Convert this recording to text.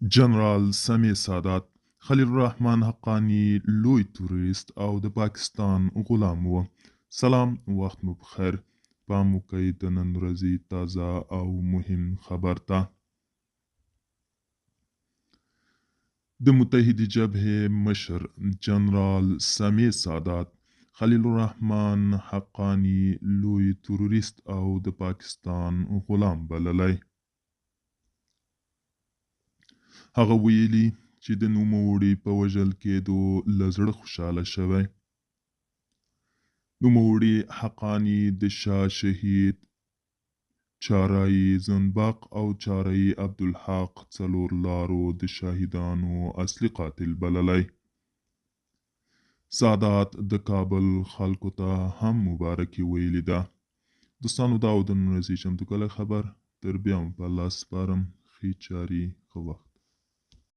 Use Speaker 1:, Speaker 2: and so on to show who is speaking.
Speaker 1: جنرال سمیع سادات خلیل الرحمن حقانی لوی توريست او د پاکستان غلام و. سلام، وخت مو بخیر. پام وکړئ د نن ورځې تازه او مهم خبر ته. د متحدې جبهې مشر جنرال سمیع سادات خلیل الرحمن حقانی لوی تروریست او د پاکستان غلام بللی. هغه ویلي چې د نوموړي په وژل کېدو له زړه خوشحاله شوی. نوموړي حقانی د شاه شهید چارای زنبق او چارای عبدالحق څلور لارو د شاهدانو اصلي قاتل بللی. سادات د کابل خلکو ته هم مبارکي ویلې ده. دوستانو، دا و د نن ورځې چمتو کلی خبر. تر بیا هم په الله سپارم. ښې چارې، ښه وخت.